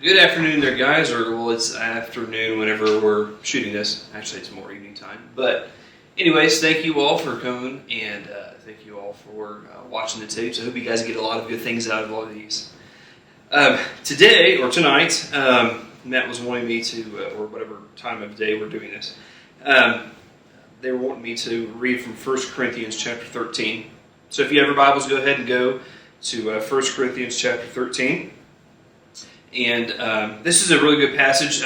Good afternoon there, guys, or well, it's afternoon whenever we're shooting this. Actually, it's more evening time. But anyways, thank you all for coming, and thank you all for watching the tapes. I hope you guys get a lot of good things out of all of these. Today, or tonight, Matt was wanting me to, or whatever time of day we're doing this, they were wanting me to read from 1 Corinthians chapter 13. So if you have your Bibles, go ahead and go to 1 Corinthians chapter 13. And this is a really good passage.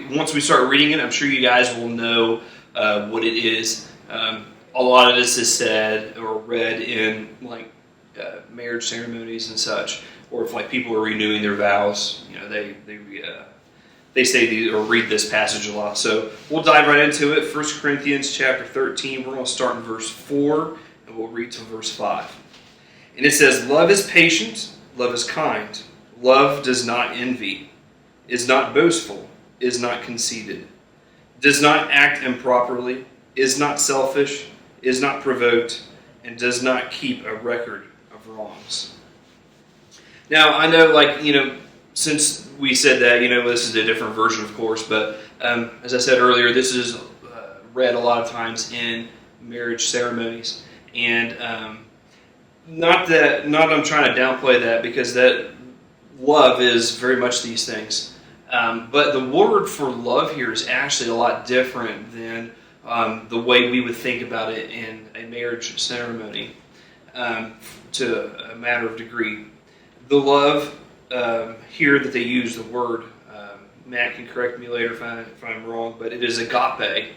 Once we start reading it, I'm sure you guys will know what it is. A lot of this is said or read in marriage ceremonies and such, or if people are renewing their vows, they say these or read this passage a lot. So we'll dive right into it. 1 Corinthians chapter 13. We're going to start in verse 4 and we'll read to verse 5. And it says, "Love is patient, love is kind. Love does not envy, is not boastful, is not conceited, does not act improperly, is not selfish, is not provoked, and does not keep a record of wrongs." Now, I know, since we said that, this is a different version, of course, but as I said earlier, this is read a lot of times in marriage ceremonies. And not I'm trying to downplay that, because that love is very much these things. But the word for love here is actually a lot different than the way we would think about it in a marriage ceremony, to a matter of degree. The love here that they use, the word, Matt can correct me later if I'm wrong, but it is agape.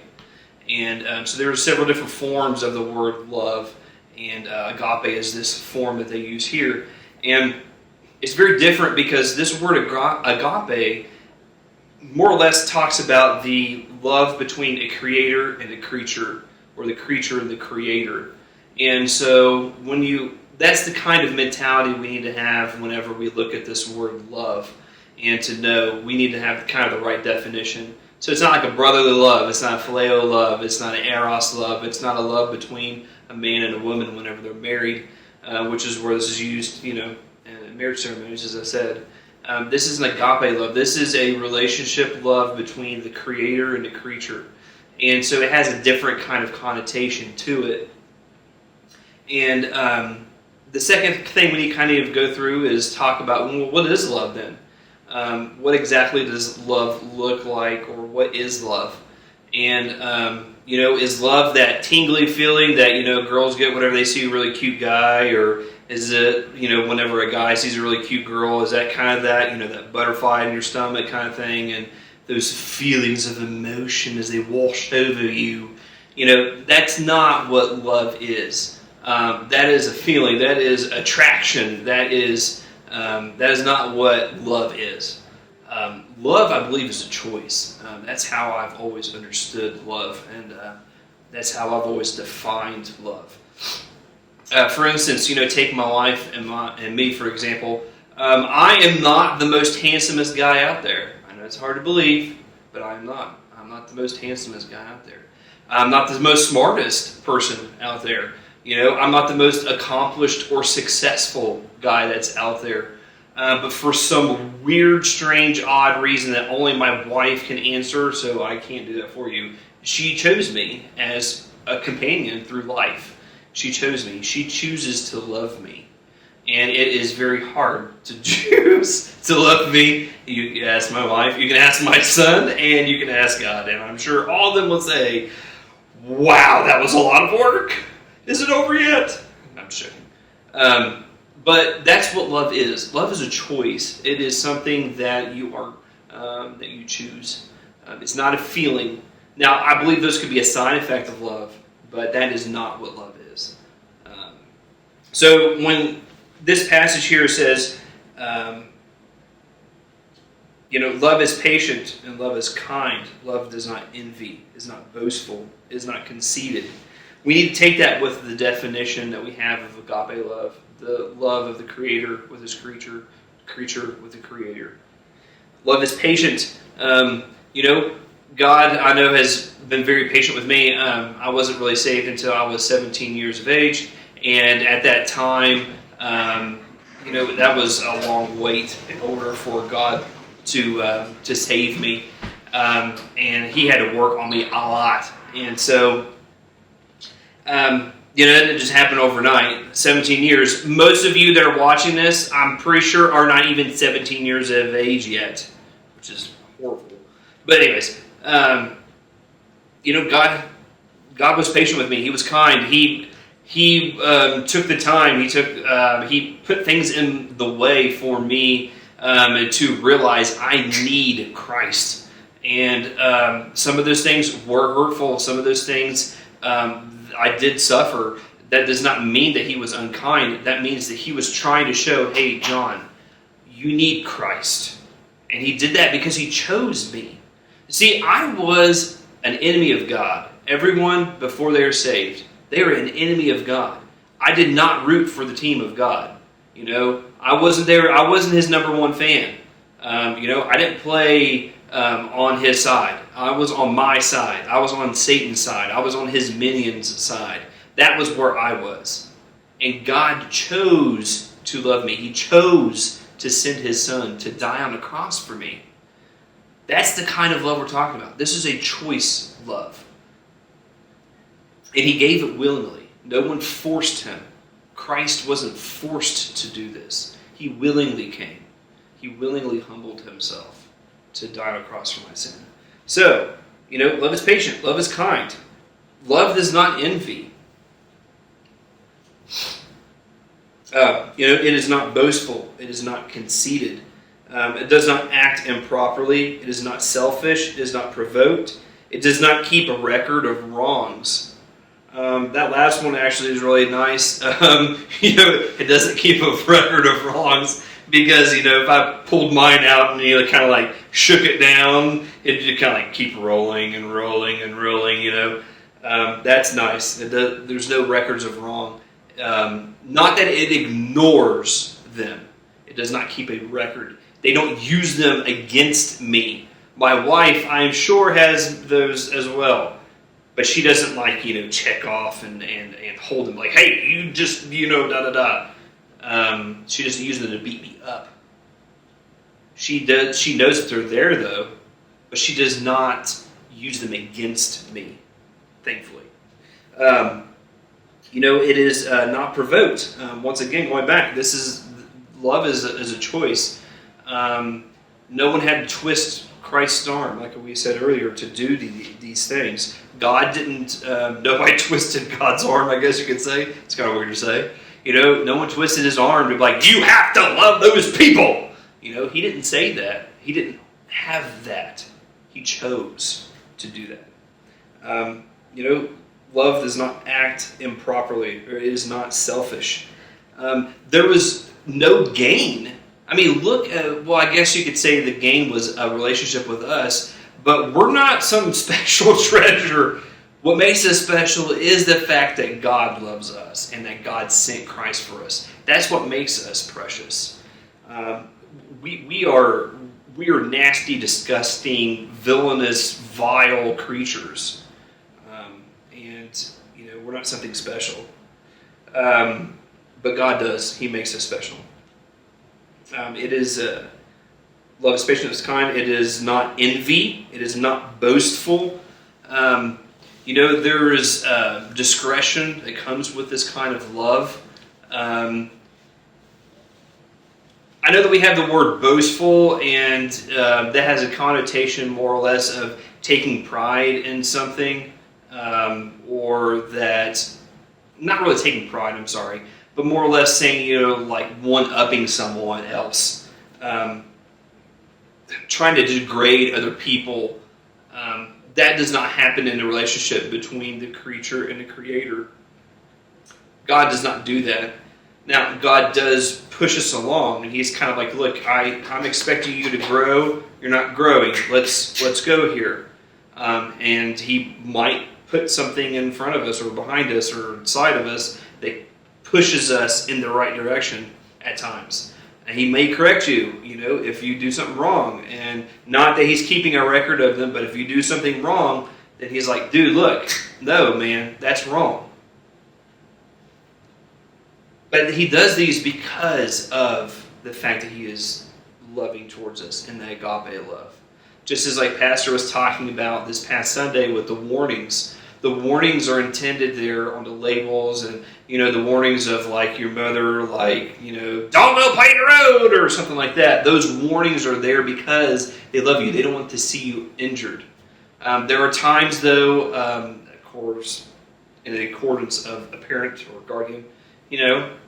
And so there are several different forms of the word love, and agape is this form that they use here. And it's very different because this word agape more or less talks about the love between a creator and a creature, or the creature and the creator. And so that's the kind of mentality we need to have whenever we look at this word love, and to know we need to have kind of the right definition. So it's not like a brotherly love, it's not a phileo love, it's not an eros love, it's not a love between a man and a woman whenever they're married, which is where this is used, in marriage ceremonies, as I said. This is an agape love. This is a relationship love between the creator and the creature. And so it has a different kind of connotation to it. And the second thing we need to kind of go through is talk about, well, what is love then? What exactly does love look like, or what is love? And, is love that tingly feeling that, girls get whenever they see a really cute guy? Or is it, whenever a guy sees a really cute girl, is that kind of that butterfly in your stomach kind of thing, and those feelings of emotion as they wash over you? That's not what love is. That is a feeling. That is attraction. That is not what love is. Love, I believe, is a choice. That's how I've always understood love, and that's how I've always defined love. For instance, take my wife and me, for example. I am not the most handsomest guy out there. I know it's hard to believe, but I'm not. I'm not the most handsomest guy out there. I'm not the most smartest person out there. I'm not the most accomplished or successful guy that's out there. But for some weird, strange, odd reason that only my wife can answer, so I can't do that for you, she chose me as a companion through life. She chose me. She chooses to love me. And it is very hard to choose to love me. You can ask my wife, you can ask my son, and you can ask God. And I'm sure all of them will say, "Wow, that was a lot of work. Is it over yet?" I'm just joking. But that's what love is. Love is a choice. It is something that you choose. It's not a feeling. Now, I believe those could be a side effect of love, but that is not what love is. So when this passage here says, love is patient and love is kind. Love does not envy, is not boastful, is not conceited. We need to take that with the definition that we have of agape love, the love of the Creator with His creature, creature with the Creator. Love is patient. God, I know, has been very patient with me. I wasn't really saved until I was 17 years of age, and at that time, that was a long wait in order for God to save me, and He had to work on me a lot. And so, it didn't just happen overnight. 17 years. Most of you that are watching this, I'm pretty sure, are not even 17 years of age yet, which is horrible. But anyways, God was patient with me. He was kind. He took the time. He put things in the way for me to realize I need Christ. And some of those things were hurtful. Some of those things I did suffer. That does not mean that He was unkind. That means that He was trying to show, hey, John, you need Christ. And He did that because He chose me. See, I was an enemy of God. Everyone, before they are saved, they are an enemy of God. I did not root for the team of God. I wasn't there. I wasn't His number one fan. I didn't play on His side. I was on my side. I was on Satan's side. I was on his minions' side. That was where I was. And God chose to love me. He chose to send His Son to die on the cross for me. That's the kind of love we're talking about. This is a choice love. And He gave it willingly. No one forced Him. Christ wasn't forced to do this. He willingly came. He willingly humbled Himself to die on a cross for my sin. So, love is patient. Love is kind. Love does not envy. It is not boastful. It is not conceited. It does not act improperly. It is not selfish. It is not provoked. It does not keep a record of wrongs. That last one actually is really nice. It doesn't keep a record of wrongs because, if I pulled mine out and, kind of like shook it down, it just kind of like keep rolling and rolling and rolling, That's nice. There's no records of wrong. Not that it ignores them. It does not keep a record. They don't use them against me. My wife, I'm sure, has those as well. But she doesn't check off and hold them like, hey, you just, da-da-da. She doesn't use them to beat me up. She knows that they're there, though, but she does not use them against me, thankfully. It is not provoked. Once again, going back, love is a choice. No one had to twist Christ's arm, like we said earlier, to do these things. God didn't, nobody twisted God's arm, I guess you could say. It's kind of weird to say. No one twisted His arm to be like, you have to love those people. He didn't say that. He didn't have that. He chose to do that. Love does not act improperly, or it is not selfish. There was no gain. I mean, I guess you could say the gain was a relationship with us, but we're not some special treasure. What makes us special is the fact that God loves us and that God sent Christ for us. That's what makes us precious. We are nasty, disgusting, villainous, vile creatures. We're not something special. But God does. He makes us special. It is love is patient, is kind. It is not envy. It is not boastful. There is discretion that comes with this kind of love. I know that we have the word boastful, and that has a connotation more or less of taking pride in something, or that, not really taking pride, I'm sorry, but more or less saying, like one-upping someone else. Trying to degrade other people. That does not happen in the relationship between the creature and the Creator. God does not do that. Now, God does push us along, and He's kind of like, look, I'm expecting you to grow. You're not growing. Let's go here. And He might put something in front of us or behind us or side of us that pushes us in the right direction at times. And He may correct you, if you do something wrong. And not that He's keeping a record of them, but if you do something wrong, then He's like, dude, look, no, man, that's wrong. But He does these because of the fact that He is loving towards us in the agape love. Just as like Pastor was talking about this past Sunday with the warnings. The warnings are intended there on the labels, and the warnings of like your mother, like don't go play the road or something like that. Those warnings are there because they love you. They don't want to see you injured. There are times though, of course, in the accordance of a parent or guardian,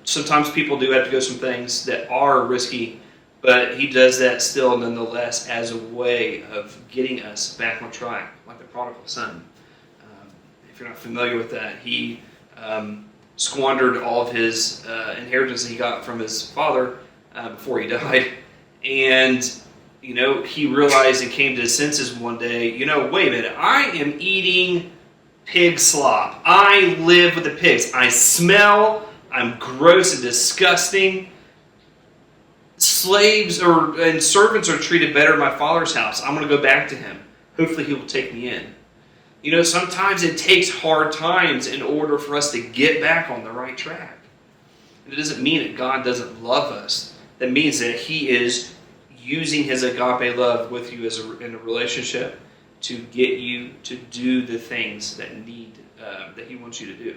sometimes people do have to go some things that are risky, but he does that still nonetheless as a way of getting us back on track, like the prodigal son. If you're not familiar with that, he squandered all of his inheritance that he got from his father before he died. And, he realized and came to his senses one day, wait a minute, I am eating pig slop. I live with the pigs. I smell, I'm gross and disgusting. Slaves and servants are treated better in my father's house. I'm going to go back to him. Hopefully he will take me in. Sometimes it takes hard times in order for us to get back on the right track. And it doesn't mean that God doesn't love us. That means that he is using his agape love with you in a relationship to get you to do the things that he wants you to do.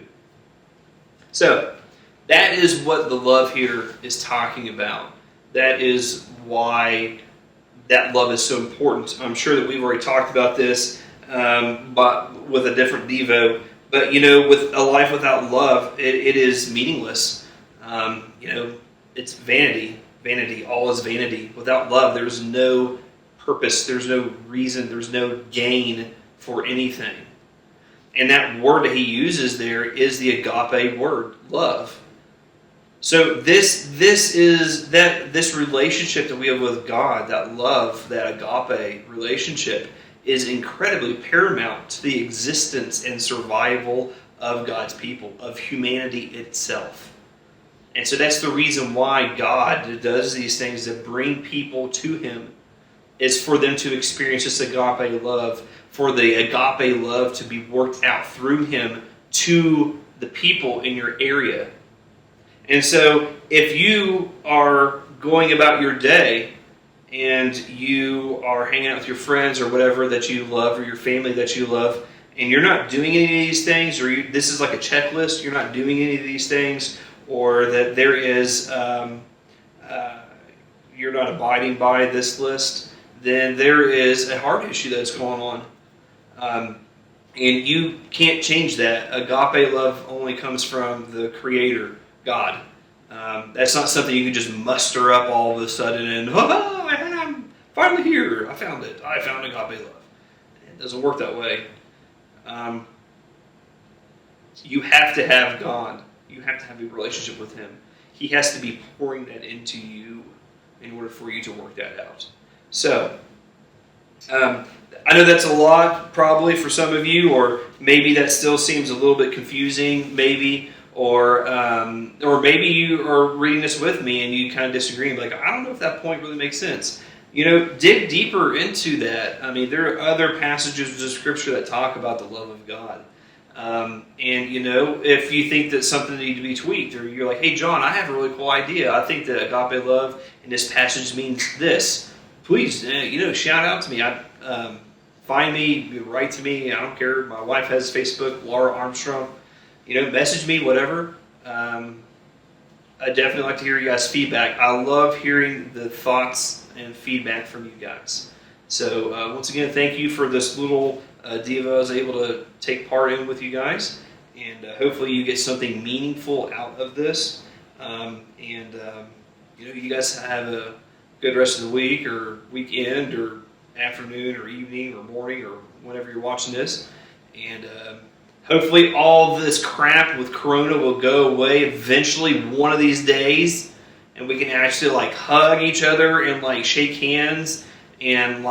So, that is what the love here is talking about. That is why that love is so important. I'm sure that we've already talked about this, but with a different Devo. But with a life without love, it is meaningless. It's vanity. Vanity, all is vanity. Without love, there's no purpose, there's no reason, there's no gain for anything. And that word that he uses there is the agape word, love. So this relationship that we have with God, that love, that agape relationship, is incredibly paramount to the existence and survival of God's people, of humanity itself. And so that's the reason why God does these things that bring people to him, is for them to experience this agape love, for the agape love to be worked out through him to the people in your area. And so if you are going about your day and you are hanging out with your friends or whatever that you love, or your family that you love, and you're not doing any of these things, or this is like a checklist, you're not doing any of these things, or that there is, you're not abiding by this list, then there is a heart issue that's going on. And you can't change that. Agape love only comes from the Creator, God. That's not something you can just muster up all of a sudden and, I'm finally here. I found it. I found agape love. It doesn't work that way. You have to have God. You have to have a relationship with him. He has to be pouring that into you in order for you to work that out. So, I know that's a lot probably for some of you, or maybe that still seems a little bit confusing, maybe, or maybe you are reading this with me and you kind of disagree and be like, I don't know if that point really makes sense. Dig deeper into that. I mean, there are other passages of Scripture that talk about the love of God. And if you think that something needs to be tweaked, or you're like, hey John, I have a really cool idea. I think that agape love in this passage means this. Please, shout out to me. Find me, write to me. I don't care. My wife has Facebook, Laura Armstrong. Message me, whatever. I definitely like to hear you guys' feedback. I love hearing the thoughts and feedback from you guys. So once again, thank you for this little Devo I was able to take part in with you guys. And hopefully you get something meaningful out of this. You guys have a good rest of the week, or weekend, or afternoon, or evening, or morning, or whenever you're watching this. And hopefully all this crap with Corona will go away eventually one of these days, and we can actually hug each other and shake hands and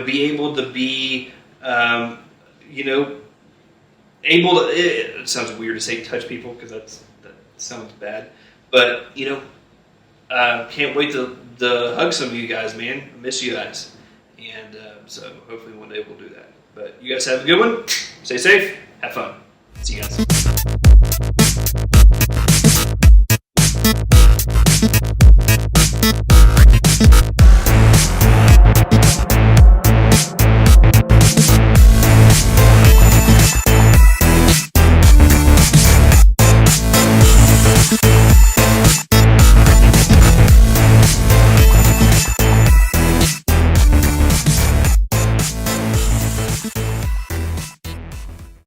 be able to be able to. It sounds weird to say touch people because that sounds bad, but can't wait to hug some of you guys, man. I miss you guys, and so hopefully one day we'll do that. But you guys have a good one. Stay safe. Have fun. See you guys.